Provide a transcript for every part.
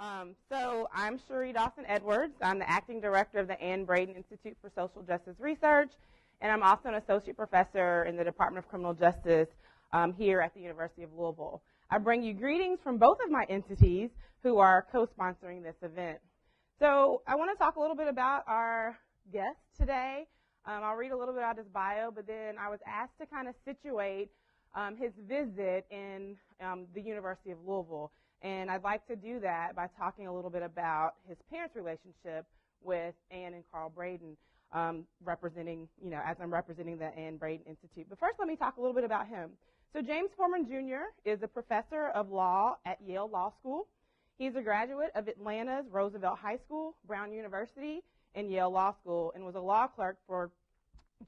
So I'm Cherie Dawson-Edwards. I'm the acting director of the Anne Braden Institute for Social Justice Research, and I'm also an associate professor in the Department of Criminal Justice here at the University of Louisville. I bring you greetings from both of my entities who are co-sponsoring this event. So I want to talk a little bit about our guest today. I'll read a little bit about his bio, but then I was asked to kind of situate his visit in the University of Louisville. And I'd like to do that by talking a little bit about his parents' relationship with Anne and Carl Braden, representing, as I'm representing the Anne Braden Institute. But first, let me talk a little bit about him. So James Forman Jr. is a professor of law at Yale Law School. He's a graduate of Atlanta's Roosevelt High School, Brown University, and Yale Law School, and was a law clerk for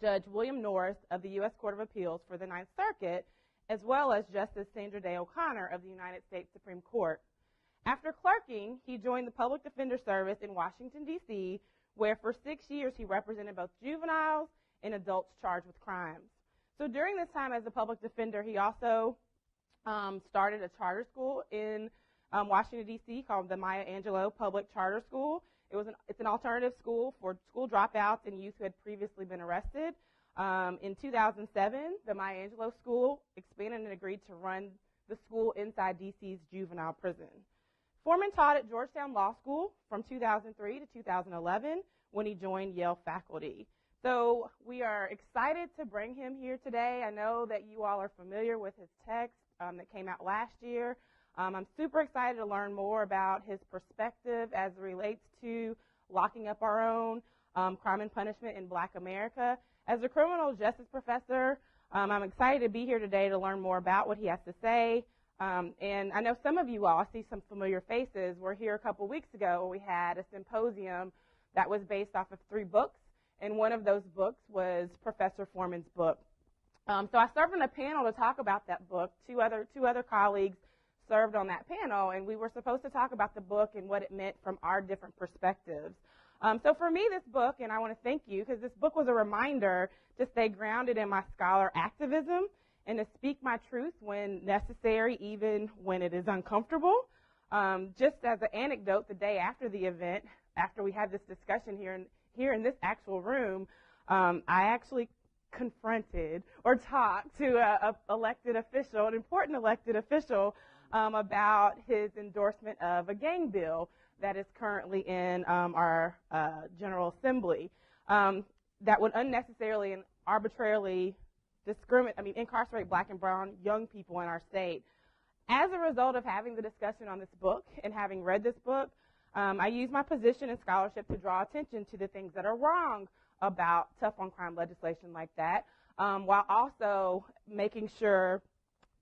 Judge William Norris of the U.S. Court of Appeals for the Ninth Circuit, as well as Justice Sandra Day O'Connor of the United States Supreme Court. After clerking, he joined the Public Defender Service in Washington, D.C., where for 6 years he represented both juveniles and adults charged with crimes. So during this time as a public defender, he also started a charter school in Washington, D.C. called the Maya Angelou Public Charter School. It's an alternative school for school dropouts and youth who had previously been arrested. In 2007, the Maya Angelou School expanded and agreed to run the school inside D.C.'s juvenile prison. Forman taught at Georgetown Law School from 2003 to 2011 when he joined Yale faculty. So we are excited to bring him here today. I know that you all are familiar with his text that came out last year. I'm super excited to learn more about his perspective as it relates to locking up our own crime and punishment in Black America. As a criminal justice professor, I'm excited to be here today to learn more about what he has to say. And I know some of you all, I see some familiar faces, were here a couple weeks ago. We had a symposium that was based off of 3 books, and one of those books was Professor Forman's book. So I served on a panel to talk about that book. Two other colleagues served on that panel, and we were supposed to talk about the book and what it meant from our different perspectives. So for me, this book, and I want to thank you, because this book was a reminder to stay grounded in my scholar activism and to speak my truth when necessary, even when it is uncomfortable. Just as an anecdote, the day after the event, after we had this discussion here in this actual room, I actually confronted or talked to an important elected official, about his endorsement of a gang bill that is currently in our General Assembly that would unnecessarily and arbitrarily incarcerate Black and brown young people in our state. As a result of having the discussion on this book and having read this book, I use my position in scholarship to draw attention to the things that are wrong about tough on crime legislation like that, while also making sure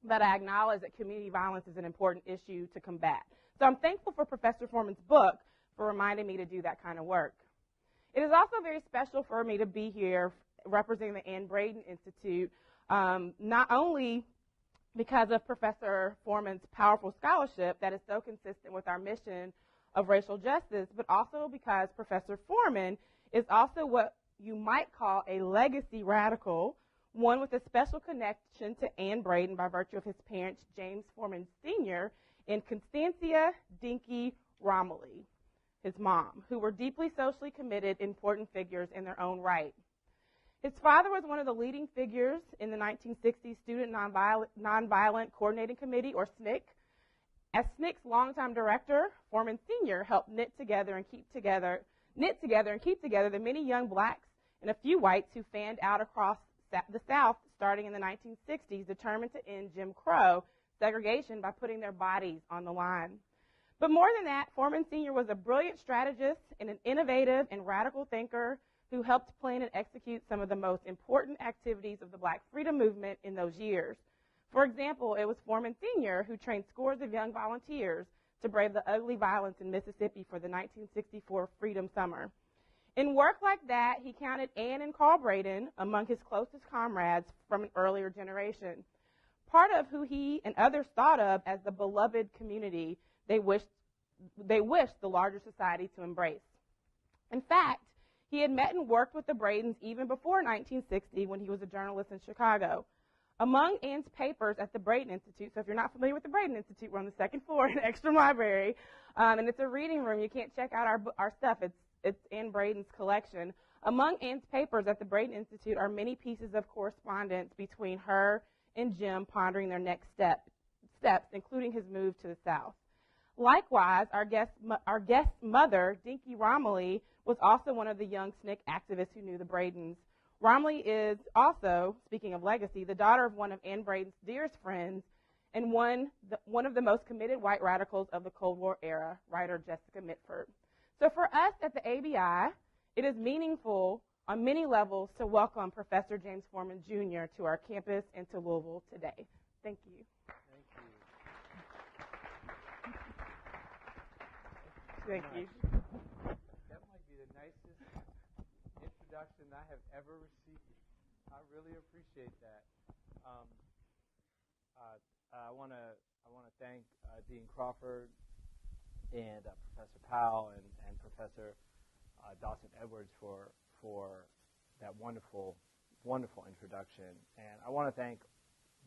that I acknowledge that community violence is an important issue to combat. So I'm thankful for Professor Forman's book for reminding me to do that kind of work. It is also very special for me to be here representing the Anne Braden Institute, not only because of Professor Forman's powerful scholarship that is so consistent with our mission of racial justice, but also because Professor Forman is also what you might call a legacy radical, one with a special connection to Anne Braden by virtue of his parents, James Forman Sr. and Constancia Dinky Romilly, his mom, who were deeply socially committed, important figures in their own right. His father was one of the leading figures in the 1960s Student Nonviolent Coordinating Committee, or SNCC. As SNCC's longtime director, Forman Sr. helped knit together and keep together the many young Blacks and a few whites who fanned out across the South starting in the 1960s, determined to end Jim Crow segregation by putting their bodies on the line. But more than that, Forman Sr. was a brilliant strategist and an innovative and radical thinker who helped plan and execute some of the most important activities of the Black freedom movement in those years. For example, it was Forman Sr. who trained scores of young volunteers to brave the ugly violence in Mississippi for the 1964 Freedom Summer. In work like that, he counted Anne and Carl Braden among his closest comrades from an earlier generation, part of who he and others thought of as the beloved community they wished the larger society to embrace. In fact, he had met and worked with the Bradens even before 1960 when he was a journalist in Chicago. Among Ann's papers at the Braden Institute, so if you're not familiar with the Braden Institute, we're on the second floor in Ekstrom Library, and it's a reading room. You can't check out our stuff. It's Ann Braden's collection. Among Ann's papers at the Braden Institute are many pieces of correspondence between her and Jim pondering their next steps, including his move to the South. Likewise, our guest mother, Dinky Romilly, was also one of the young SNCC activists who knew the Bradens. Romilly is also, speaking of legacy, the daughter of one of Ann Braden's dearest friends and one of the most committed white radicals of the Cold War era, writer Jessica Mitford. So for us at the ABI, it is meaningful on many levels to welcome Professor James Forman Jr. to our campus and to Louisville today. Thank you. Thank you. That might be the nicest introduction I have ever received. I really appreciate that. I want to thank Dean Crawford and Professor Powell and Professor Dawson Edwards for that wonderful introduction. And I want to thank,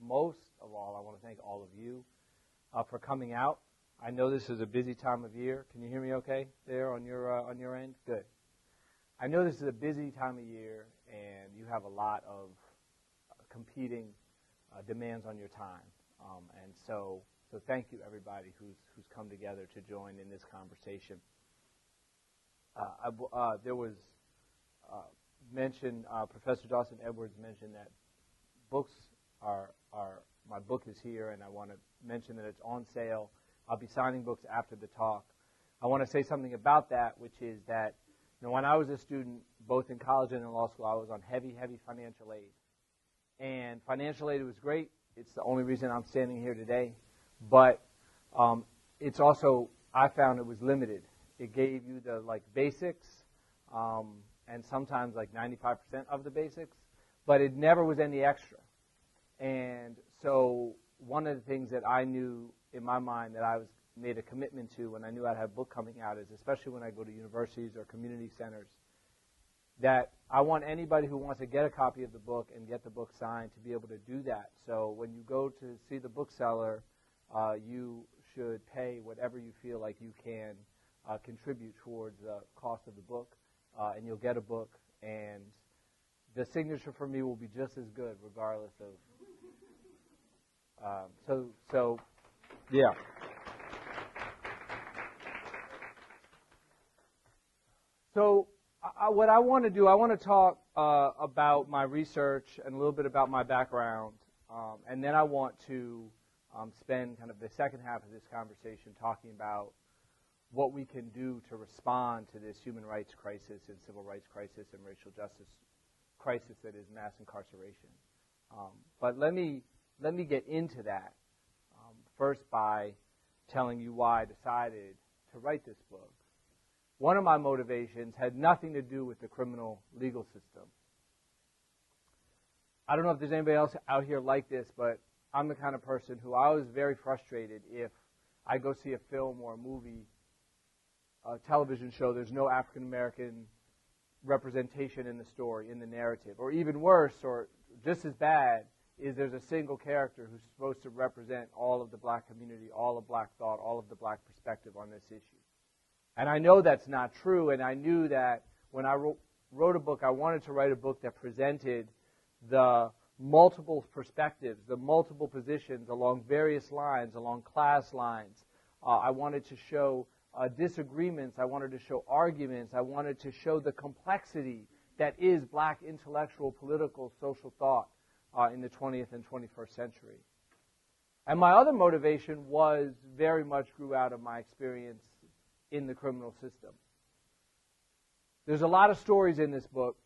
most of all, I want to thank all of you for coming out. I know this is a busy time of year. Can you hear me okay there on your end? Good. I know this is a busy time of year, and you have a lot of competing demands on your time. And so thank you, everybody who's come together to join in this conversation. There was mentioned, Professor Dawson Edwards mentioned that books my book is here, and I want to mention that it's on sale. I'll be signing books after the talk. I want to say something about that, which is that when I was a student, both in college and in law school, I was on heavy financial aid. And financial aid was great. It's the only reason I'm standing here today. But it's also, I found it was limited. It gave you the basics, and sometimes 95% of the basics, but it never was any extra. And so one of the things that I knew in my mind that I made a commitment to when I knew I'd have a book coming out is, especially when I go to universities or community centers, that I want anybody who wants to get a copy of the book and get the book signed to be able to do that. So when you go to see the bookseller, you should pay whatever you feel like you can contribute towards the cost of the book, and you'll get a book, and the signature for me will be just as good regardless of... Yeah. So what I want to do, I want to talk about my research and a little bit about my background, and then I want to spend kind of the second half of this conversation talking about what we can do to respond to this human rights crisis and civil rights crisis and racial justice crisis that is mass incarceration. But let me get into that first by telling you why I decided to write this book. One of my motivations had nothing to do with the criminal legal system. I don't know if there's anybody else out here like this, but I'm the kind of person who I was very frustrated if I go see a film or a movie, a television show, there's no African American representation in the story, in the narrative. Or even worse, or just as bad, is there's a single character who's supposed to represent all of the black community, all of black thought, all of the black perspective on this issue. And I know that's not true, and I knew that when I wrote a book, I wanted to write a book that presented the multiple perspectives, the multiple positions along various lines, along class lines. I wanted to show disagreements. I wanted to show arguments. I wanted to show the complexity that is black intellectual, political, social thought in the 20th and 21st century. And my other motivation very much grew out of my experience in the criminal system. There's a lot of stories in this book.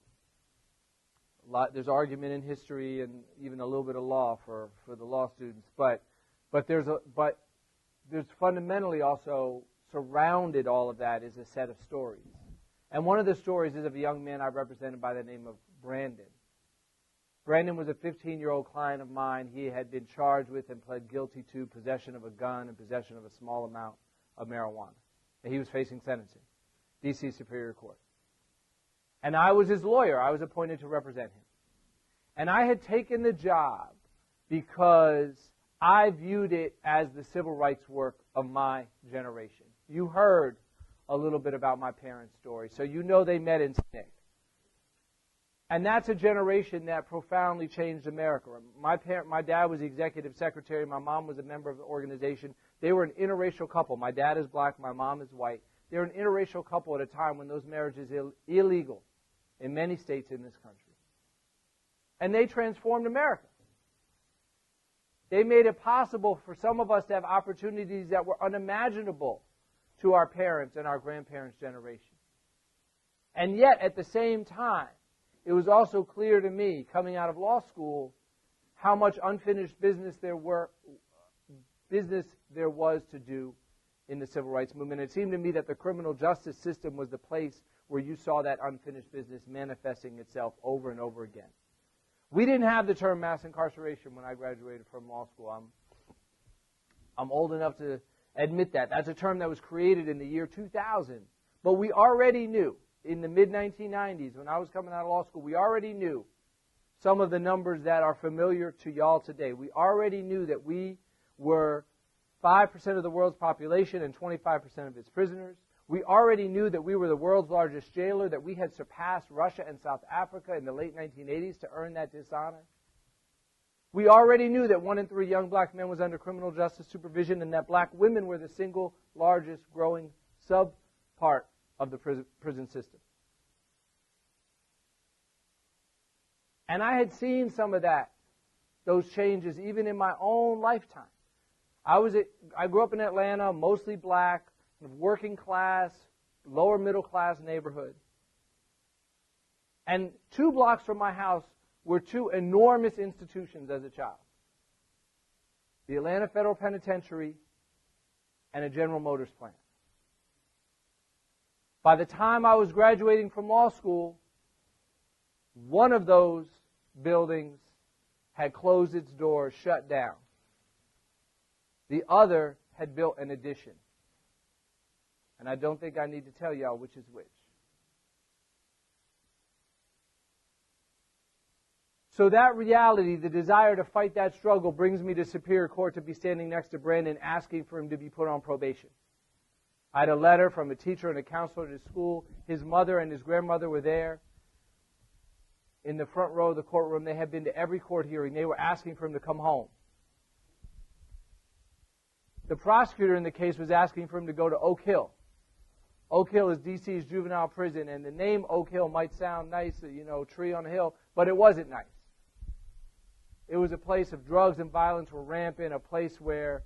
There's argument in history and even a little bit of law for the law students, but there's fundamentally also surrounded all of that is a set of stories. And one of the stories is of a young man I represented by the name of Brandon. Brandon was a 15-year-old client of mine. He had been charged with and pled guilty to possession of a gun and possession of a small amount of marijuana. And he was facing sentencing, D.C. Superior Court. And I was his lawyer. I was appointed to represent him. And I had taken the job because I viewed it as the civil rights work of my generation. You heard a little bit about my parents' story, so you know they met in SNCC. And that's a generation that profoundly changed America. My dad was the executive secretary. My mom was a member of the organization. They were an interracial couple. My dad is black. My mom is white. They were an interracial couple at a time when those marriages were illegal in many states in this country. And they transformed America. They made it possible for some of us to have opportunities that were unimaginable to our parents and our grandparents' generation. And yet, at the same time, it was also clear to me, coming out of law school, how much unfinished business there was to do in the civil rights movement. It seemed to me that the criminal justice system was the place where you saw that unfinished business manifesting itself over and over again. We didn't have the term mass incarceration when I graduated from law school. I'm old enough to admit that. That's a term that was created in the year 2000. But we already knew in the mid-1990s, when I was coming out of law school, we already knew some of the numbers that are familiar to y'all today. We already knew that we were 5% of the world's population and 25% of its prisoners. We already knew that we were the world's largest jailer, that we had surpassed Russia and South Africa in the late 1980s to earn that dishonor. We already knew that 1 in 3 young black men was under criminal justice supervision and that black women were the single largest growing sub-part of the prison system. And I had seen some of those changes even in my own lifetime. I grew up in Atlanta, mostly black, working class, lower middle class neighborhood. And 2 blocks from my house were 2 enormous institutions as a child. The Atlanta Federal Penitentiary and a General Motors plant. By the time I was graduating from law school, one of those buildings had closed its doors, shut down. The other had built an addition. And I don't think I need to tell y'all which is which. So that reality, the desire to fight that struggle, brings me to Superior Court to be standing next to Brandon asking for him to be put on probation. I had a letter from a teacher and a counselor at his school. His mother and his grandmother were there in the front row of the courtroom. They had been to every court hearing. They were asking for him to come home. The prosecutor in the case was asking for him to go to Oak Hill. Oak Hill is D.C.'s juvenile prison, and the name Oak Hill might sound nice, tree on a hill, but it wasn't nice. It was a place of drugs and violence were rampant, a place where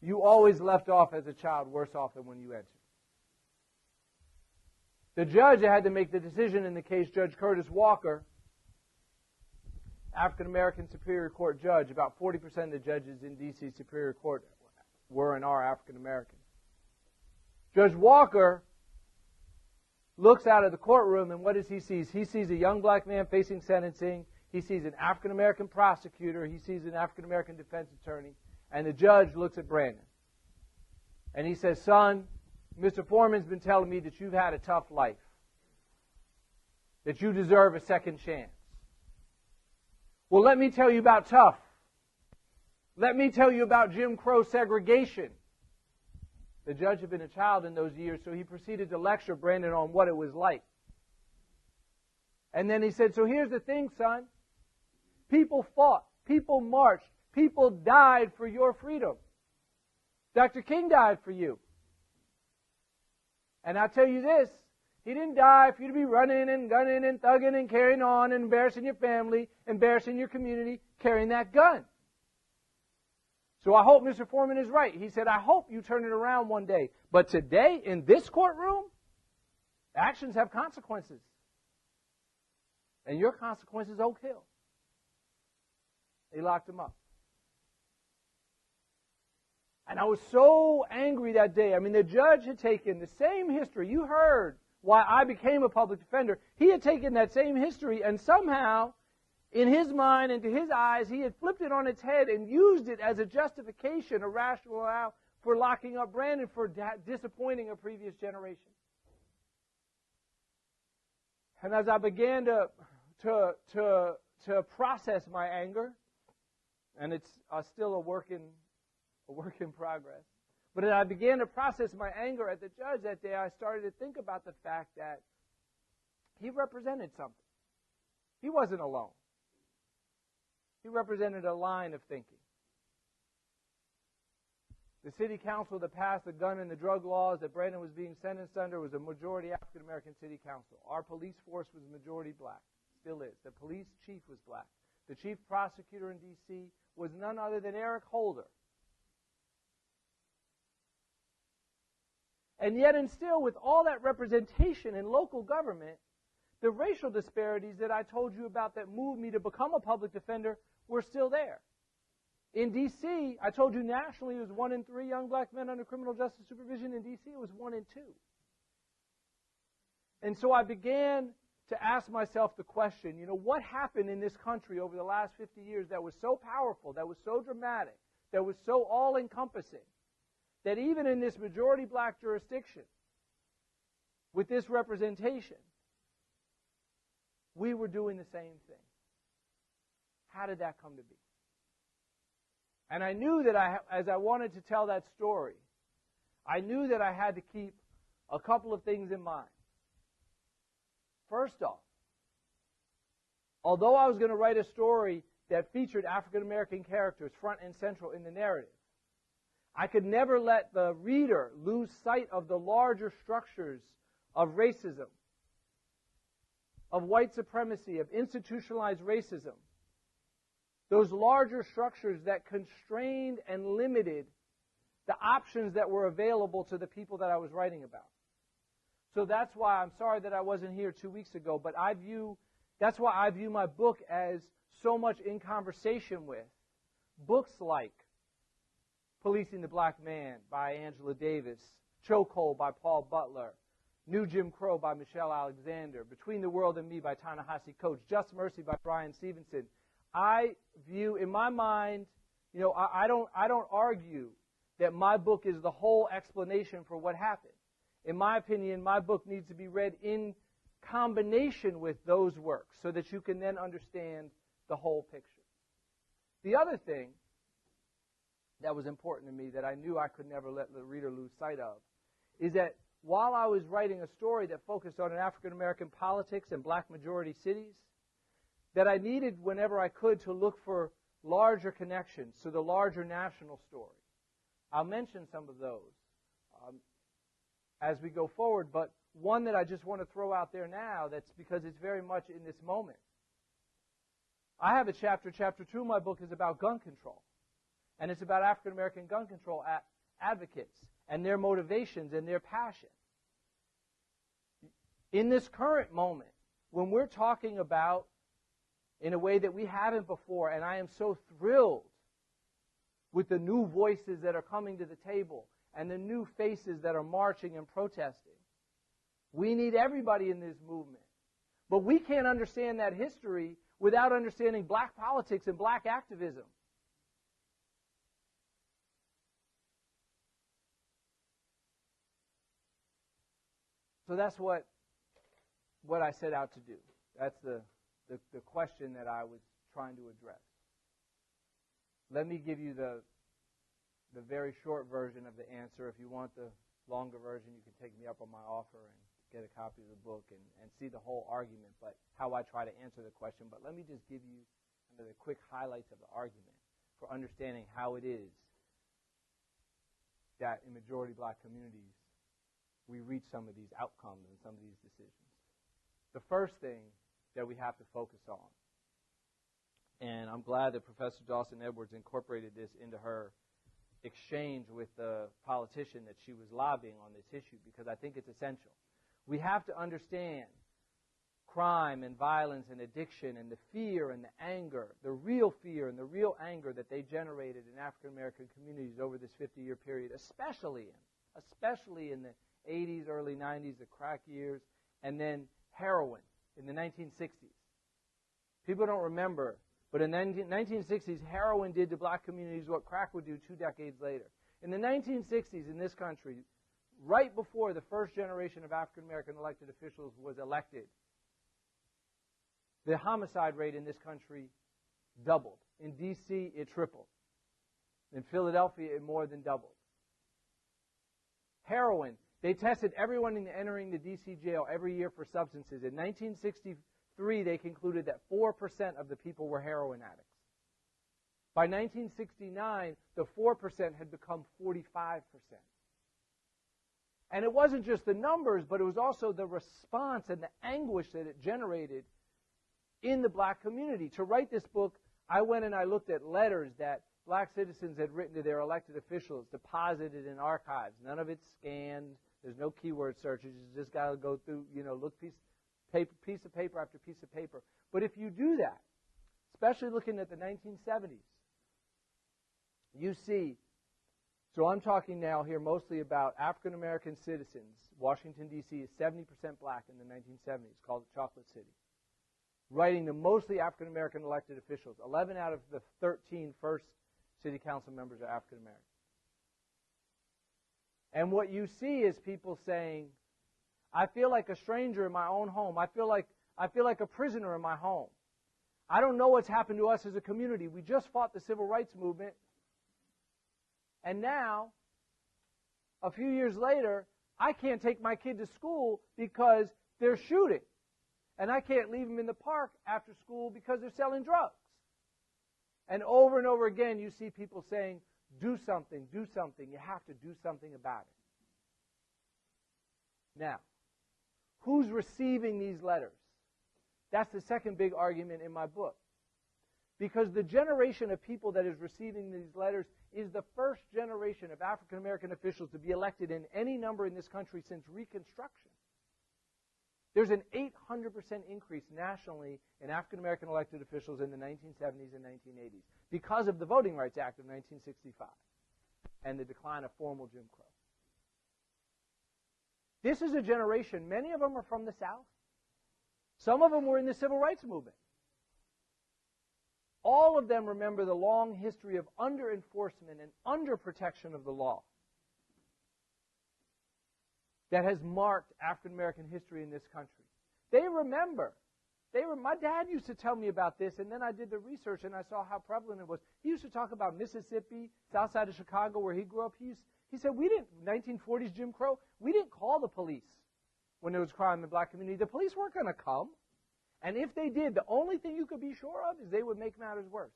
you always left off as a child worse off than when you entered. The judge had to make the decision in the case, Judge Curtis Walker, African-American Superior Court judge. About 40% of the judges in D.C. Superior Court were and are African-American. Judge Walker looks out of the courtroom, and what does he see? He sees a young black man facing sentencing. He sees an African-American prosecutor. He sees an African-American defense attorney. And the judge looks at Brandon. And he says, son, Mr. Forman's been telling me that you've had a tough life, that you deserve a second chance. Well, let me tell you about tough. Let me tell you about Jim Crow segregation. The judge had been a child in those years, so he proceeded to lecture Brandon on what it was like. And then he said, so here's the thing, son. People fought. People marched. People died for your freedom. Dr. King died for you. And I'll tell you this, he didn't die for you to be running and gunning and thugging and carrying on and embarrassing your family, embarrassing your community, carrying that gun. So I hope Mr. Forman is right. He said, I hope you turn it around one day. But today, in this courtroom, actions have consequences. And your consequence is Oak Hill. They locked him up. And I was so angry that day. I mean, the judge had taken the same history. You heard why I became a public defender. He had taken that same history and somehow, in his mind and to his eyes, he had flipped it on its head and used it as a justification, a rationale for locking up Brandon for disappointing a previous generation. And as I began to process my anger, and it's still a work in progress. But as I began to process my anger at the judge that day, I started to think about the fact that he represented something. He wasn't alone. He represented a line of thinking. The city council that passed the gun and the drug laws that Brandon was being sentenced under was a majority African-American city council. Our police force was majority black. Still is. The police chief was black. The chief prosecutor in D.C. was none other than Eric Holder. And yet and still, with all that representation in local government, the racial disparities that I told you about that moved me to become a public defender were still there. In D.C., I told you nationally it was 1 in 3 young black men under criminal justice supervision. In D.C., it was 1 in 2. And so I began to ask myself the question, what happened in this country over the last 50 years that was so powerful, that was so dramatic, that was so all-encompassing, that even in this majority black jurisdiction, with this representation, we were doing the same thing. How did that come to be? And I knew that as I wanted to tell that story, I knew that I had to keep a couple of things in mind. First off, although I was going to write a story that featured African American characters front and central in the narrative, I could never let the reader lose sight of the larger structures of racism, of white supremacy, of institutionalized racism, those larger structures that constrained and limited the options that were available to the people that I was writing about. So that's why I'm sorry that I wasn't here 2 weeks ago, but that's why I view my book as so much in conversation with books like Policing the Black Man by Angela Davis, Chokehold by Paul Butler, New Jim Crow by Michelle Alexander, Between the World and Me by Ta-Nehisi Coates, Just Mercy by Brian Stevenson. I view, in my mind, I don't argue that my book is the whole explanation for what happened. In my opinion, my book needs to be read in combination with those works so that you can then understand the whole picture. The other thing that was important to me that I knew I could never let the reader lose sight of is that while I was writing a story that focused on African American politics and black majority cities, that I needed, whenever I could, to look for larger connections to the larger national story. I'll mention some of those as we go forward, but one that I just want to throw out there now, that's because it's very much in this moment. I have a chapter 2 of my book is about gun control, and it's about African American gun control advocates and their motivations and their passion. In this current moment, when we're talking about in a way that we haven't before, and I am so thrilled with the new voices that are coming to the table and the new faces that are marching and protesting. We need everybody in this movement. But we can't understand that history without understanding black politics and black activism. So that's what I set out to do. That's the question that I was trying to address. Let me give you the very short version of the answer. If you want the longer version, you can take me up on my offer and get a copy of the book and see the whole argument, but how I try to answer the question. But let me just give you kind of the quick highlights of the argument for understanding how it is that in majority black communities we reach some of these outcomes and some of these decisions. The first thing that we have to focus on, and I'm glad that Professor Dawson Edwards incorporated this into her exchange with the politician that she was lobbying on this issue, because I think it's essential. We have to understand crime and violence and addiction and the fear and the anger, the real fear and the real anger that they generated in African American communities over this 50-year period, especially in the 80s, early 90s, the crack years, and then heroin in the 1960s. People don't remember, but in the 1960s, heroin did to black communities what crack would do 2 decades later. In the 1960s in this country, right before the first generation of African American elected officials was elected, the homicide rate in this country doubled. In D.C., it tripled. In Philadelphia, it more than doubled. Heroin. They tested everyone entering the D.C. jail every year for substances. In 1963, they concluded that 4% of the people were heroin addicts. By 1969, the 4% had become 45%. And it wasn't just the numbers, but it was also the response and the anguish that it generated in the black community. To write this book, I went and I looked at letters that black citizens had written to their elected officials, deposited in archives. None of it's scanned. There's no keyword searches. You just got to go through, look piece of paper after piece of paper. But if you do that, especially looking at the 1970s, you see, so I'm talking now here mostly about African American citizens. Washington, D.C. is 70% black in the 1970s, called Chocolate City. Writing to mostly African American elected officials. 11 out of the 13 first city council members are African American. And what you see is people saying, I feel like a stranger in my own home. I feel like a prisoner in my home. I don't know what's happened to us as a community. We just fought the civil rights movement. And now, a few years later, I can't take my kid to school because they're shooting. And I can't leave them in the park after school because they're selling drugs. And over again, you see people saying, do something, do something. You have to do something about it. Now, who's receiving these letters? That's the second big argument in my book. Because the generation of people that is receiving these letters is the first generation of African American officials to be elected in any number in this country since Reconstruction. There's an 800% increase nationally in African American elected officials in the 1970s and 1980s because of the Voting Rights Act of 1965 and the decline of formal Jim Crow. This is a generation, many of them are from the South. Some of them were in the civil rights movement. All of them remember the long history of under-enforcement and under-protection of the law that has marked African American history in this country. They remember. My dad used to tell me about this, and then I did the research, and I saw how prevalent it was. He used to talk about Mississippi, south side of Chicago, where he grew up. He said, 1940s Jim Crow, we didn't call the police when there was crime in the black community. The police weren't going to come. And if they did, the only thing you could be sure of is they would make matters worse.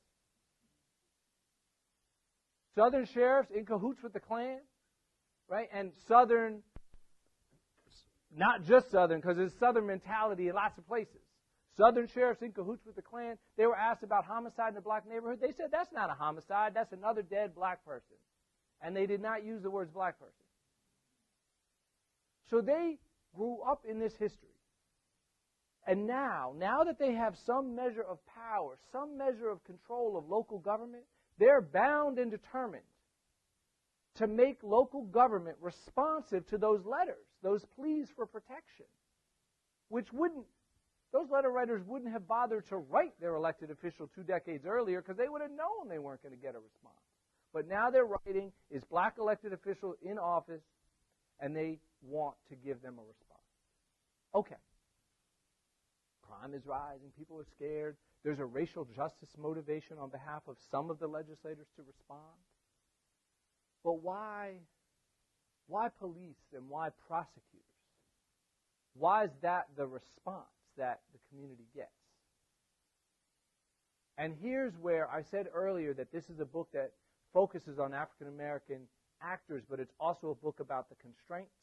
Southern sheriffs in cahoots with the Klan, right? And Southern, not just Southern, because there's Southern mentality in lots of places. Southern sheriffs in cahoots with the Klan, they were asked about homicide in a black neighborhood. They said, that's not a homicide, that's another dead black person. And they did not use the words black person. So they grew up in this history. And now that they have some measure of power, some measure of control of local government, they're bound and determined to make local government responsive to those letters, those pleas for protection, those letter writers wouldn't have bothered to write their elected official 2 decades earlier because they would have known they weren't going to get a response. But now they're writing is black elected official in office, and they want to give them a response. Okay. Crime is rising. People are scared. There's a racial justice motivation on behalf of some of the legislators to respond. But why police and why prosecutors? Why is that the response that the community gets? And here's where I said earlier that this is a book that focuses on African American actors, but it's also a book about the constraints.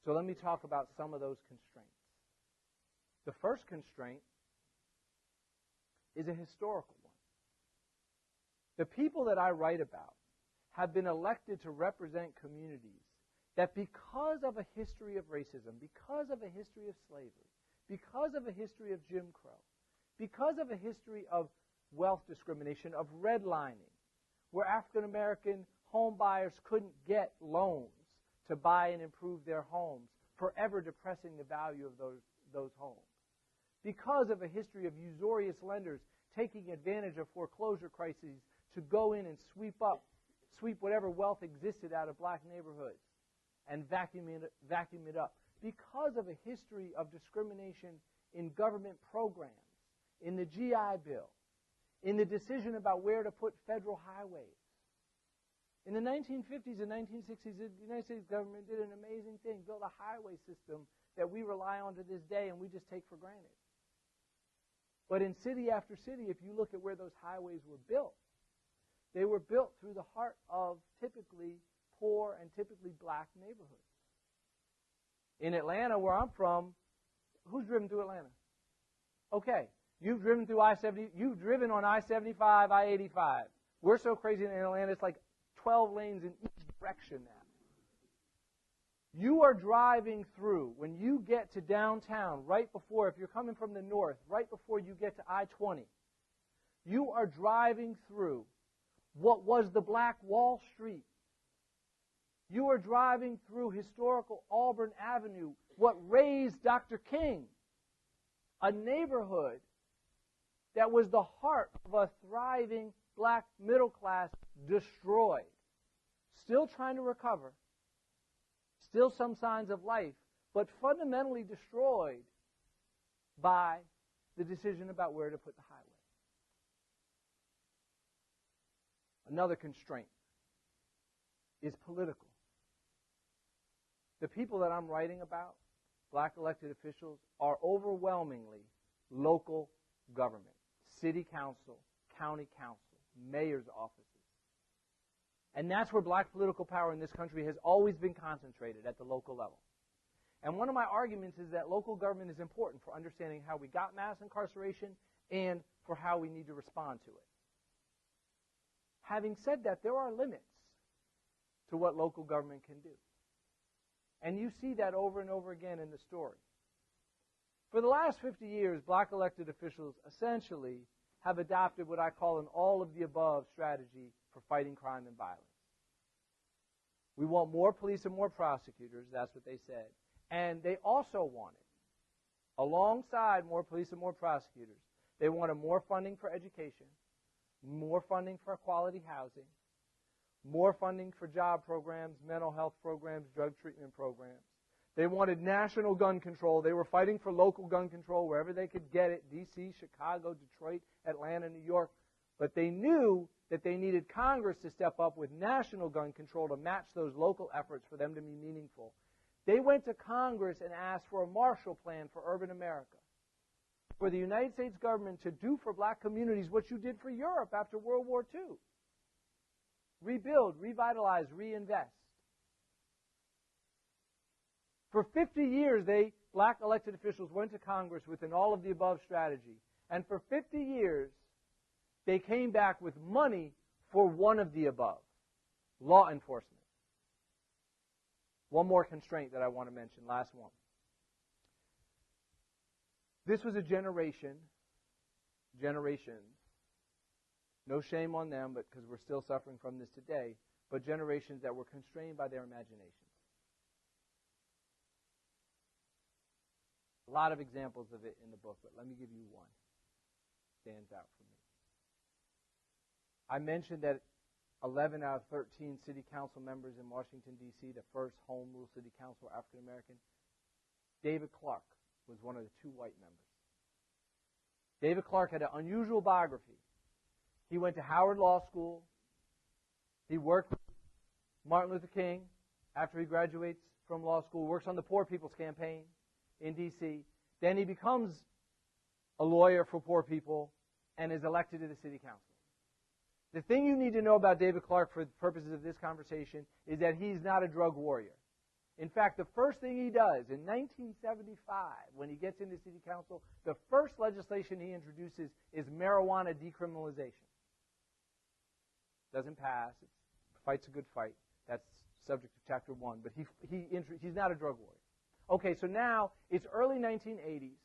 So let me talk about some of those constraints. The first constraint is a historical one. The people that I write about have been elected to represent communities that because of a history of racism, because of a history of slavery, because of a history of Jim Crow, because of a history of wealth discrimination, of redlining, where African American home buyers couldn't get loans to buy and improve their homes, forever depressing the value of those homes. Because of a history of usurious lenders taking advantage of foreclosure crises to go in and sweep whatever wealth existed out of black neighborhoods and vacuum it up. Because of a history of discrimination in government programs, in the GI Bill, in the decision about where to put federal highways. In the 1950s and 1960s, the United States government did an amazing thing, built a highway system that we rely on to this day and we just take for granted. But in city after city, if you look at where those highways were built, they were built through the heart of typically poor and typically black neighborhoods. In Atlanta, where I'm from, who's driven through Atlanta? Okay, you've driven through I-70, you've driven on I-75, I-85. We're so crazy in Atlanta, it's like 12 lanes in each direction now. You are driving through, when you get to downtown, right before, if you're coming from the north, right before you get to I-20, you are driving through what was the Black Wall Street. You are driving through historical Auburn Avenue, what raised Dr. King, a neighborhood that was the heart of a thriving black middle class destroyed. Still trying to recover. Still some signs of life, but fundamentally destroyed by the decision about where to put the highway. Another constraint is political. The people that I'm writing about, black elected officials, are overwhelmingly local government, city council, county council, mayor's offices. And that's where black political power in this country has always been concentrated, at the local level. And one of my arguments is that local government is important for understanding how we got mass incarceration and for how we need to respond to it. Having said that, there are limits to what local government can do. And you see that over and over again in the story. For the last 50 years, black elected officials essentially have adopted what I call an all-of-the-above strategy for fighting crime and violence. We want more police and more prosecutors, that's what they said. And they also wanted, alongside more police and more prosecutors, they wanted more funding for education, more funding for quality housing, more funding for job programs, mental health programs, drug treatment programs. They wanted national gun control. They were fighting for local gun control wherever they could get it, D.C., Chicago, Detroit, Atlanta, New York. But they knew that they needed Congress to step up with national gun control to match those local efforts for them to be meaningful. They went to Congress and asked for a Marshall Plan for urban America, for the United States government to do for black communities what you did for Europe after World War II. Rebuild, revitalize, reinvest. For 50 years, black elected officials went to Congress with an all-of-the-above strategy. And for 50 years, they came back with money for one of the above, law enforcement. One more constraint that I want to mention, last one. This was a generations, no shame on them, but because we're still suffering from this today, but generations that were constrained by their imaginations. A lot of examples of it in the book, but let me give you one. Stands out for me. I mentioned that 11 out of 13 city council members in Washington, D.C., the first home rule city council, were African American. David Clarke was one of the two white members. David Clarke had an unusual biography. He went to Howard Law School. He worked with Martin Luther King after he graduates from law school, works on the Poor People's Campaign in D.C. Then he becomes a lawyer for poor people and is elected to the city council. The thing you need to know about David Clarke for the purposes of this conversation is that he's not a drug warrior. In fact, the first thing he does in 1975, when he gets into city council, the first legislation he introduces is marijuana decriminalization. Doesn't pass. Fight's a good fight. That's subject to Chapter 1. But he's not a drug warrior. Okay, so now it's early 1980s.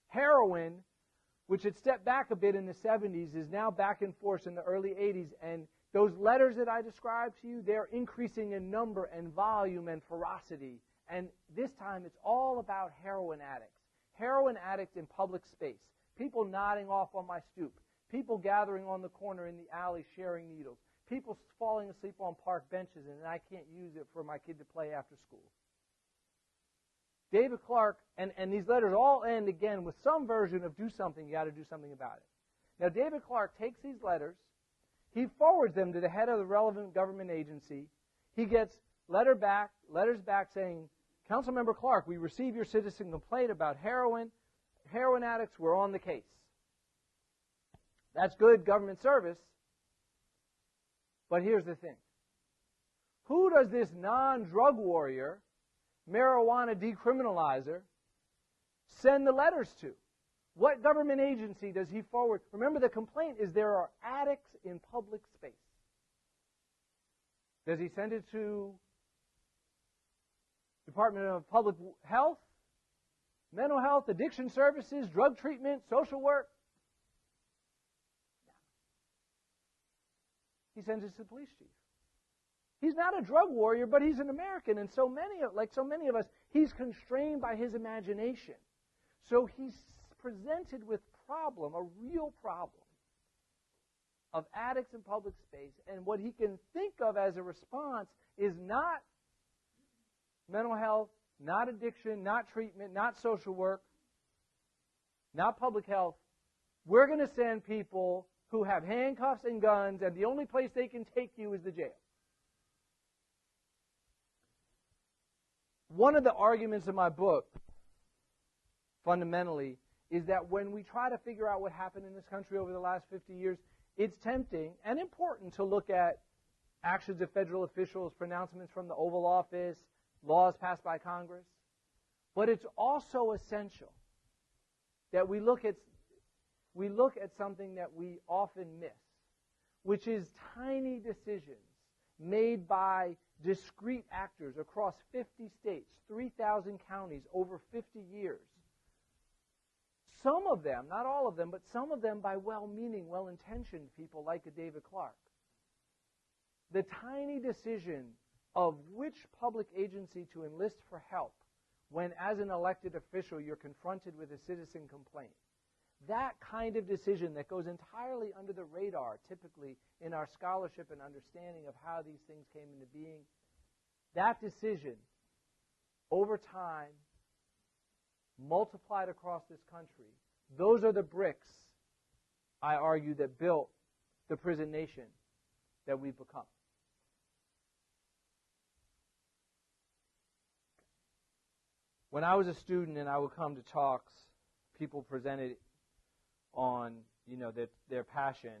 Heroin, which had stepped back a bit in the 70s, is now back in force in the early 80s. And those letters that I described to you, they're increasing in number and volume and ferocity. And this time it's all about heroin addicts. Heroin addicts in public space. People nodding off on my stoop. People gathering on the corner in the alley sharing needles. People falling asleep on park benches and I can't use it for my kid to play after school. David Clarke, and these letters all end again with some version of do something, you got to do something about it. Now, David Clarke takes these letters, he forwards them to the head of the relevant government agency. He gets letters back saying, Councilmember Clarke, we received your citizen complaint about heroin. Heroin addicts were on the case. That's good government service. But here's the thing. Who does this non-drug warrior, marijuana decriminalizer, send the letters to? What government agency does he forward? Remember, the complaint is there are addicts in public space. Does he send it to Department of Public Health, Mental Health, Addiction Services, Drug Treatment, Social Work? No. He sends it to the police chief. He's not a drug warrior, but he's an American, and like so many of us, he's constrained by his imagination. So he's presented with a real problem of addicts in public space, and what he can think of as a response is not mental health, not addiction, not treatment, not social work, not public health. We're going to send people who have handcuffs and guns, and the only place they can take you is the jail. One of the arguments in my book, fundamentally, is that when we try to figure out what happened in this country over the last 50 years, it's tempting and important to look at actions of federal officials, pronouncements from the Oval Office, laws passed by Congress. But it's also essential that we look at something that we often miss, which is tiny decisions made by discrete actors across 50 states, 3,000 counties, over 50 years. Some of them, not all of them, but some of them by well-meaning, well-intentioned people like a David Clarke. The tiny decision of which public agency to enlist for help when, as an elected official, you're confronted with a citizen complaint. That kind of decision that goes entirely under the radar, typically in our scholarship and understanding of how these things came into being, that decision, over time, multiplied across this country, those are the bricks, I argue, that built the prison nation that we've become. When I was a student and I would come to talks, people presented on, their passion,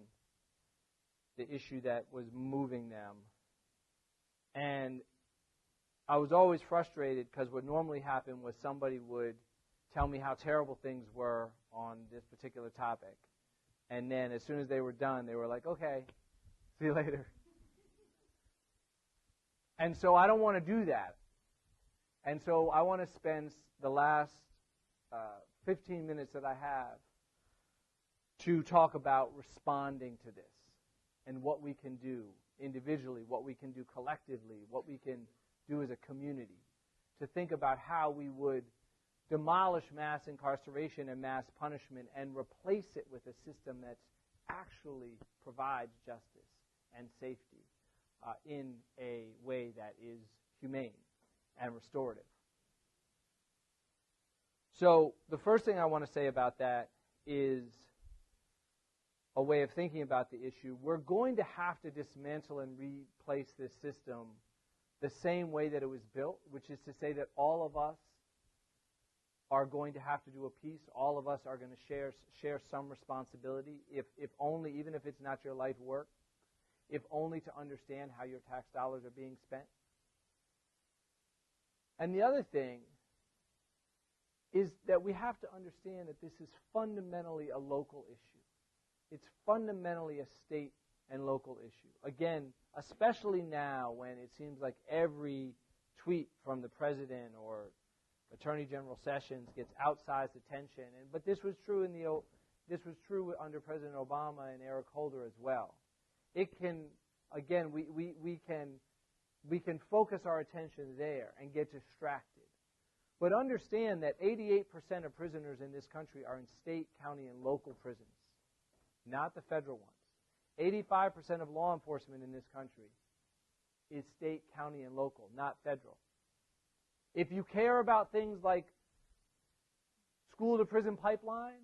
the issue that was moving them. And I was always frustrated because what normally happened was somebody would tell me how terrible things were on this particular topic. And then as soon as they were done, they were like, okay, see you later. And so I don't want to do that. And so I want to spend the last 15 minutes that I have to talk about responding to this and what we can do individually, what we can do collectively, what we can do as a community to think about how we would demolish mass incarceration and mass punishment and replace it with a system that actually provides justice and safety in a way that is humane and restorative. So the first thing I want to say about that is a way of thinking about the issue. We're going to have to dismantle and replace this system the same way that it was built, which is to say that all of us are going to have to do a piece. All of us are going to share some responsibility, if only, even if it's not your life work, if only to understand how your tax dollars are being spent. And the other thing is that we have to understand that this is fundamentally a local issue. It's fundamentally a state and local issue. Again, especially now when it seems like every tweet from the president or Attorney General Sessions gets outsized attention. But this was true under President Obama and Eric Holder as well. It can, again, we can focus our attention there and get distracted. But understand that 88% of prisoners in this country are in state, county, and local prisons, not the federal ones. 85% of law enforcement in this country is state, county, and local, not federal. If you care about things like school-to-prison pipeline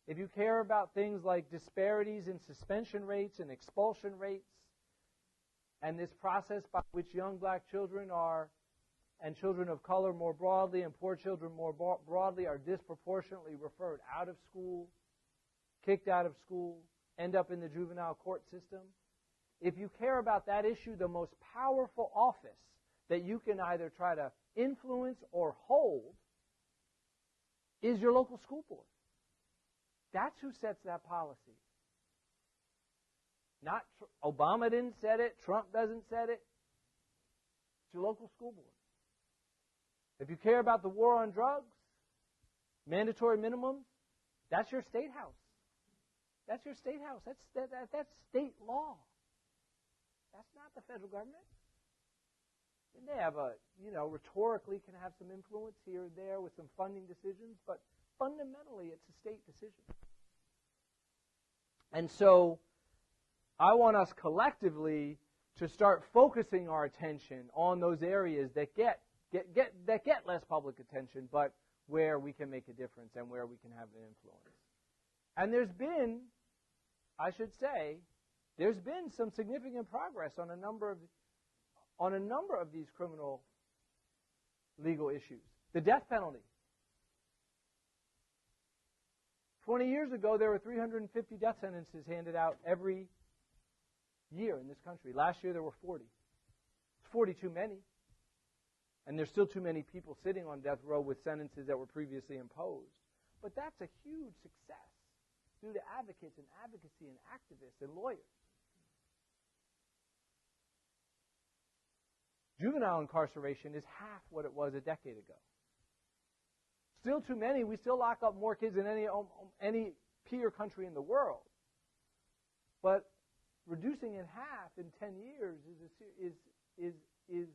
if you care about things like disparities in suspension rates and expulsion rates, and this process by which young black children are, and children of color more broadly, and poor children more broadly, are disproportionately referred out of school, kicked out of school, end up in the juvenile court system. If you care about that issue, the most powerful office that you can either try to influence or hold is your local school board. That's who sets that policy. Not Obama didn't set it, Trump doesn't set it. It's your local school board. If you care about the war on drugs, mandatory minimums, that's your state house. That's your state house. That's state law. That's not the federal government. And they have rhetorically can have some influence here and there with some funding decisions, but fundamentally it's a state decision. And so I want us collectively to start focusing our attention on those areas that get less public attention, but where we can make a difference and where we can have an influence. And there's been, I should say, there's been some significant progress on a number of these criminal legal issues. The death penalty. 20 years ago, there were 350 death sentences handed out every year in this country. Last year, there were 40. It's 40 too many. And there's still too many people sitting on death row with sentences that were previously imposed. But that's a huge success due to advocates and advocacy and activists and lawyers. Juvenile incarceration is half what it was a decade ago. Still too many. We still lock up more kids than any peer country in the world. But reducing in half in 10 years is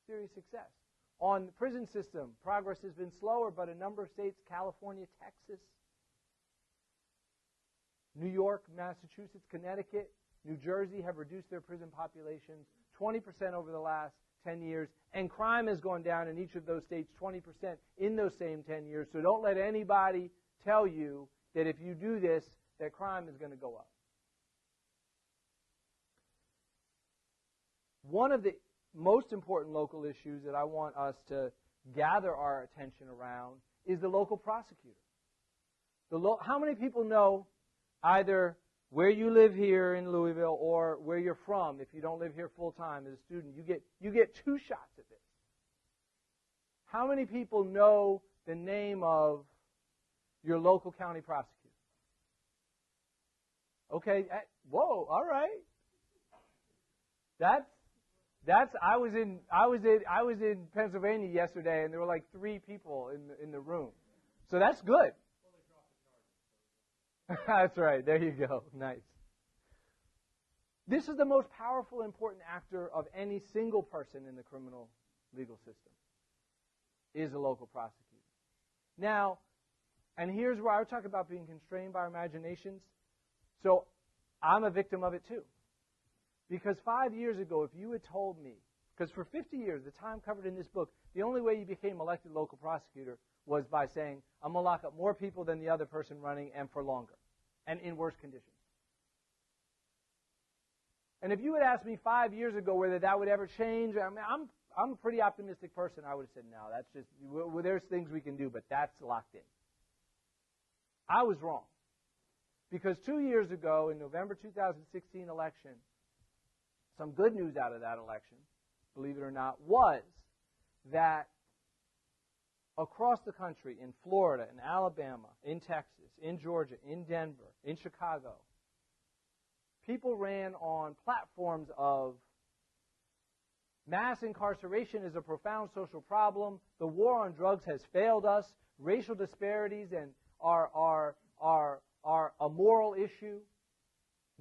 serious success. On the prison system, progress has been slower, but a number of states, California, Texas, New York, Massachusetts, Connecticut, New Jersey have reduced their prison populations 20% over the last 10 years, and crime has gone down in each of those states 20% in those same 10 years. So don't let anybody tell you that if you do this, that crime is going to go up. One of the most important local issues that I want us to gather our attention around is the local prosecutor. How many people know either where you live here in Louisville or where you're from? If you don't live here full time as a student, you get 2 shots at this. How many people know the name of your local county prosecutor? Okay, whoa, all right. I was in Pennsylvania yesterday, and there were like 3 people in the room. So that's good. That's right. There you go. Nice. This is the most powerful, important actor of any single person in the criminal legal system, is a local prosecutor. Now, and here's where I would talk about being constrained by our imaginations. So I'm a victim of it too. Because 5 years ago, if you had told me, because for 50 years, the time covered in this book, the only way you became elected local prosecutor was by saying, I'm going to lock up more people than the other person running and for longer and in worse conditions. And if you had asked me 5 years ago whether that would ever change, I mean, I'm a pretty optimistic person. I would have said, no, that's just, well, there's things we can do, but that's locked in. I was wrong. Because 2 years ago, in November 2016 election, some good news out of that election, believe it or not, was that across the country, in Florida, in Alabama, in Texas, in Georgia, in Denver, in Chicago, people ran on platforms of mass incarceration is a profound social problem, the war on drugs has failed us, racial disparities and are a moral issue,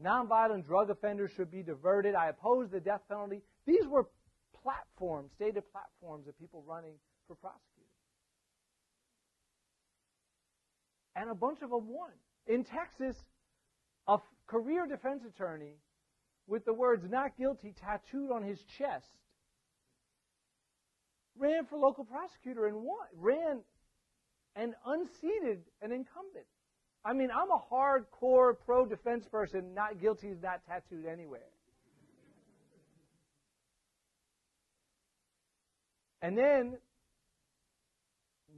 nonviolent drug offenders should be diverted, I oppose the death penalty. These were platforms, stated platforms of people running for prosecutors. And a bunch of them won. In Texas, a career defense attorney with the words not guilty tattooed on his chest ran for local prosecutor and won. Ran and unseated an incumbent I mean, I'm a hardcore pro-defense person. Not guilty is not tattooed anywhere. And then,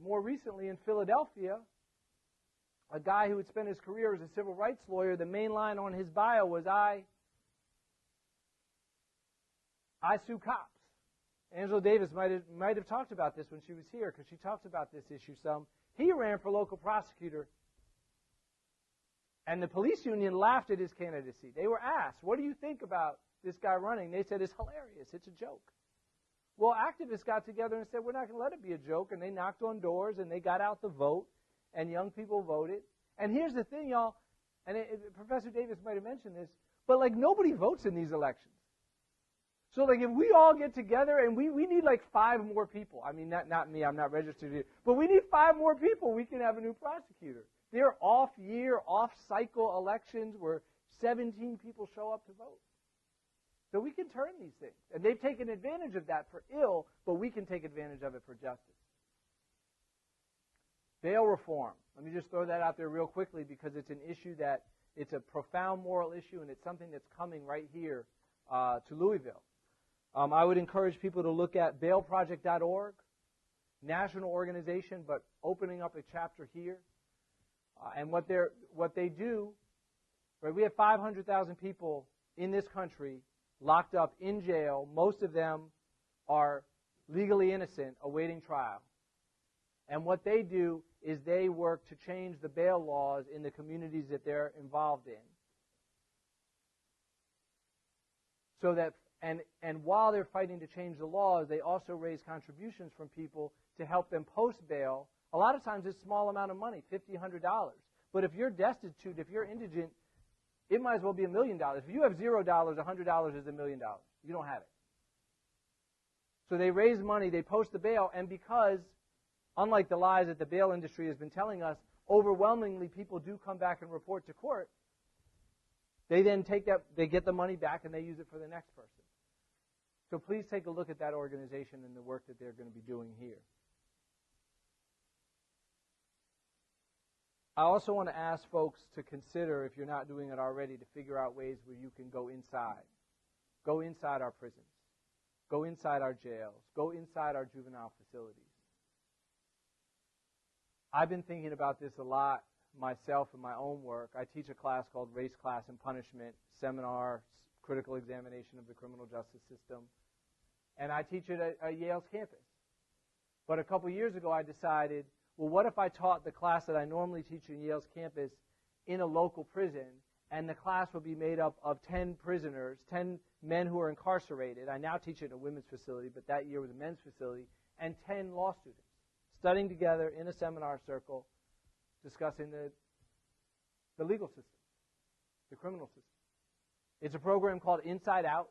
more recently in Philadelphia, a guy who had spent his career as a civil rights lawyer, the main line on his bio was, I sue cops. Angela Davis might have talked about this when she was here, because she talks about this issue some. He ran for local prosecutor, and the police union laughed at his candidacy. They were asked, what do you think about this guy running? They said, it's hilarious. It's a joke. Well, activists got together and said, we're not going to let it be a joke, and they knocked on doors, and they got out the vote, and young people voted. And here's the thing, y'all, and Professor Davis might have mentioned this, but like nobody votes in these elections. So like if we all get together, and we need like 5 more people. I mean, not me, I'm not registered here, but we need 5 more people, we can have a new prosecutor. They're off-year, off-cycle elections where 17 people show up to vote. So we can turn these things. And they've taken advantage of that for ill, but we can take advantage of it for justice. Bail reform. Let me just throw that out there real quickly because it's an issue that, it's a profound moral issue, and it's something that's coming right here to Louisville. I would encourage people to look at bailproject.org, national organization, but opening up a chapter here. And what they do, right, we have 500,000 people in this country locked up in jail. Most of them are legally innocent, awaiting trial. And what they do is they work to change the bail laws in the communities that they're involved in. So that, and while they're fighting to change the laws, they also raise contributions from people to help them post bail. A lot of times it's a small amount of money, $50, $100. But if you're destitute, if you're indigent, it might as well be $1 million. If you have $0, $100 is $1 million. You don't have it. So they raise money, they post the bail, and because, unlike the lies that the bail industry has been telling us, overwhelmingly people do come back and report to court, they then take that, they get the money back and they use it for the next person. So please take a look at that organization and the work that they're going to be doing here. I also want to ask folks to consider, if you're not doing it already, to figure out ways where you can go inside. Go inside our prisons. Go inside our jails. Go inside our juvenile facilities. I've been thinking about this a lot myself in my own work. I teach a class called Race, Class, and Punishment, seminar, critical examination of the criminal justice system. And I teach it at Yale's campus. But a couple years ago I decided, well, what if I taught the class that I normally teach in Yale's campus in a local prison, and the class would be made up of 10 prisoners, 10 men who are incarcerated. I now teach it in a women's facility, but that year was a men's facility, and 10 law students studying together in a seminar circle, discussing the legal system, the criminal system. It's a program called Inside Out.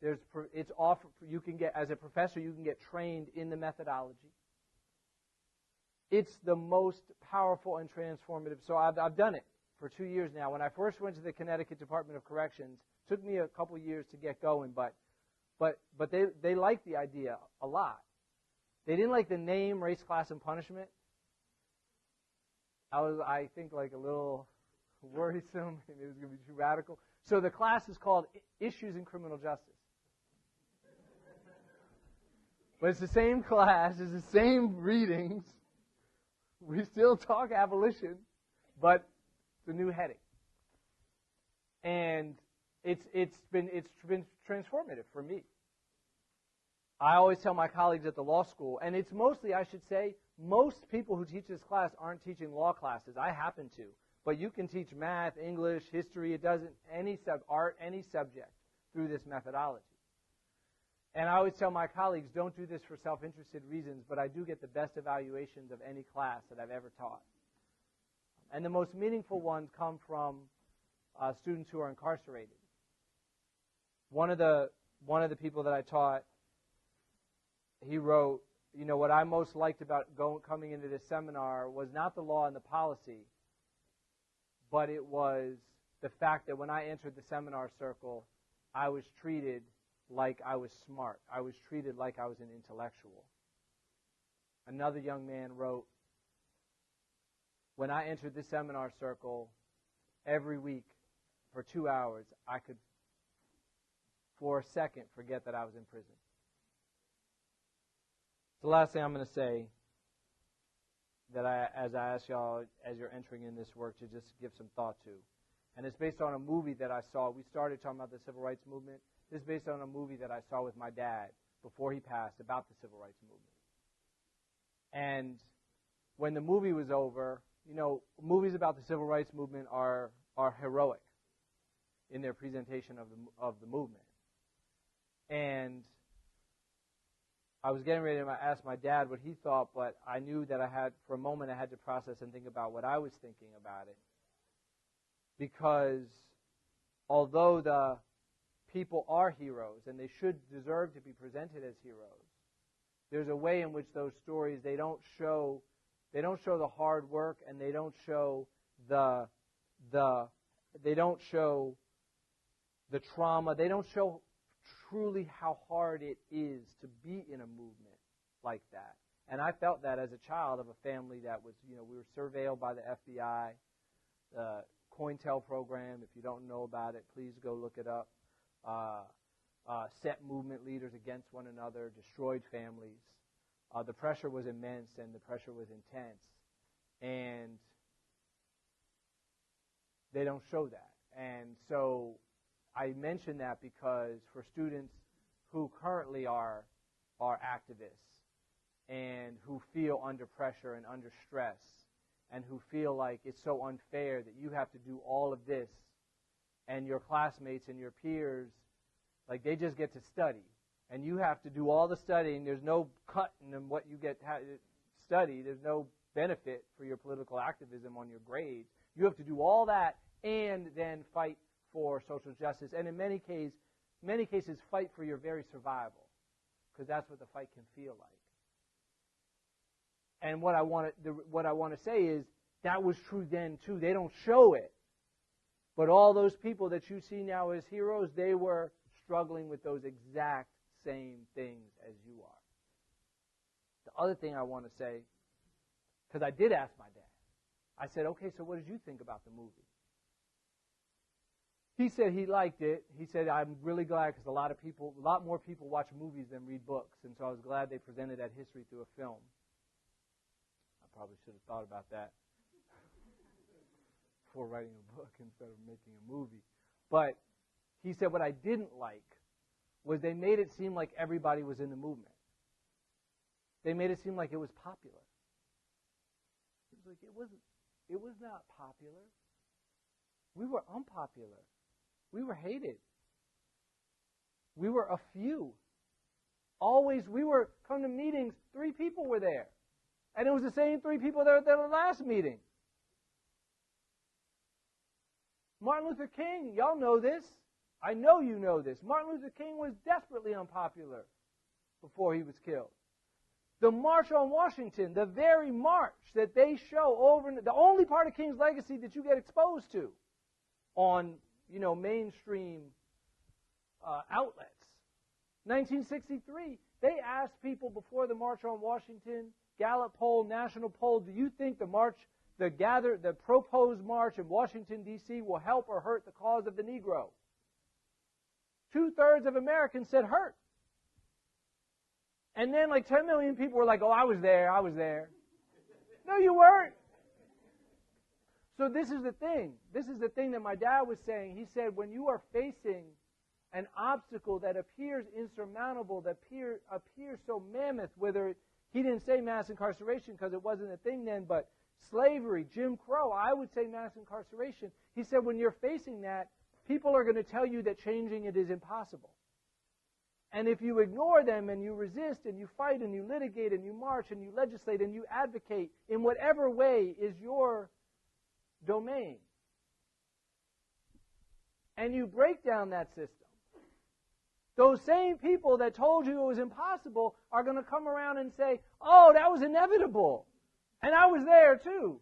It's offered. You can get, as a professor, you can get trained in the methodology. It's the most powerful and transformative. So I've done it for 2 years now. When I first went to the Connecticut Department of Corrections, it took me a couple years to get going, but they liked the idea a lot. They didn't like the name Race, Class, and Punishment. I think, like a little worrisome. It was going to be too radical. So the class is called Issues in Criminal Justice. But it's the same class, it's the same readings. We still talk abolition, but it's a new heading. And it's been transformative for me. I always tell my colleagues at the law school, and it's mostly, I should say, most people who teach this class aren't teaching law classes. I happen to. But you can teach math, English, history, art, any subject through this methodology. And I always tell my colleagues, don't do this for self-interested reasons, but I do get the best evaluations of any class that I've ever taught. And the most meaningful ones come from students who are incarcerated. One of the people that I taught, he wrote, you know, what I most liked about coming into this seminar was not the law and the policy, but it was the fact that when I entered the seminar circle, I was treated like I was smart. I was treated like I was an intellectual. Another young man wrote, when I entered this seminar circle every week for 2 hours, I could, for a second, forget that I was in prison. The last thing I'm going to say, that as I ask y'all, as you're entering in this work, to just give some thought to. And it's based on a movie that I saw. We started talking about the civil rights movement. This is based on a movie that I saw with my dad before he passed about the civil rights movement. And when the movie was over, you know, movies about the civil rights movement are heroic in their presentation of the movement. And I was getting ready to ask my dad what he thought, but I knew that for a moment, I had to process and think about what I was thinking about it. Because although the people are heroes, and they should deserve to be presented as heroes, there's a way in which those stories, they don't show the hard work, and they don't show the trauma. They don't show truly how hard it is to be in a movement like that. And I felt that as a child of a family that was, you know, we were surveilled by the FBI, the COINTEL program. If you don't know about it, please go look it up. Set movement leaders against one another, destroyed families. The pressure was immense and the pressure was intense. And they don't show that. And so I mention that because for students who currently are activists and who feel under pressure and under stress and who feel like it's so unfair that you have to do all of this and your classmates and your peers, like they just get to study and you have to do all the studying. There's no cut in what you get to study. There's no benefit for your political activism on your grades. You have to do all that and then fight for social justice, and in many cases, fight for your very survival, because that's what the fight can feel like. And what I want to say is that was true then too. They don't show it, but all those people that you see now as heroes, they were struggling with those exact same things as you are. The other thing I want to say, because I did ask my dad, I said, okay, so what did you think about the movie? He said he liked it. He said, I'm really glad because a lot more people watch movies than read books, and so I was glad they presented that history through a film. I probably should have thought about that before writing a book instead of making a movie. But he said what I didn't like was they made it seem like everybody was in the movement. They made it seem like it was popular. It was like it was not popular. We were unpopular. We were hated. We were a few. Always, come to meetings, 3 people were there. And it was the same 3 people that were at the last meeting. Martin Luther King, y'all know this. I know you know this. Martin Luther King was desperately unpopular before he was killed. The March on Washington, the very march that they show over, the only part of King's legacy that you get exposed to on, mainstream outlets. 1963, they asked people before the March on Washington, Gallup poll, national poll, do you think the proposed march in Washington, D.C. will help or hurt the cause of the Negro? 2/3 of Americans said hurt. And then 10 million people were like, oh, I was there. No, you weren't. So this is the thing. This is the thing that my dad was saying. He said, when you are facing an obstacle that appears insurmountable, that appears so mammoth, he didn't say mass incarceration because it wasn't a thing then, but slavery, Jim Crow, I would say mass incarceration. He said, when you're facing that, people are going to tell you that changing it is impossible. And if you ignore them and you resist and you fight and you litigate and you march and you legislate and you advocate in whatever way is your domain, and you break down that system, those same people that told you it was impossible are going to come around and say, oh, that was inevitable. And I was there too.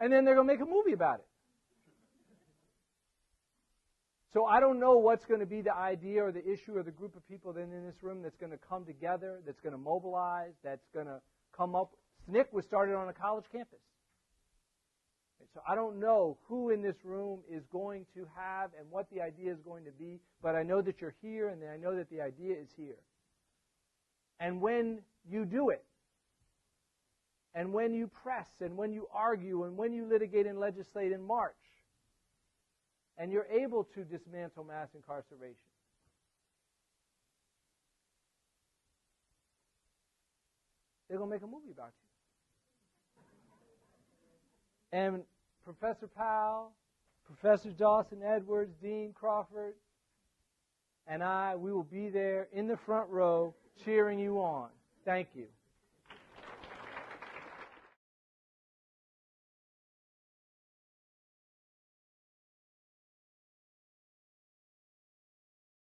And then they're going to make a movie about it. So I don't know what's going to be the idea or the issue or the group of people then in this room that's going to come together, that's going to mobilize, that's going to come up SNCC was started on a college campus. So I don't know who in this room is going to have and what the idea is going to be, but I know that you're here and I know that the idea is here. And when you do it, and when you press, and when you argue, and when you litigate and legislate and march, and you're able to dismantle mass incarceration, they're going to make a movie about you. And Professor Powell, Professor Dawson Edwards, Dean Crawford, and we will be there in the front row cheering you on. Thank you.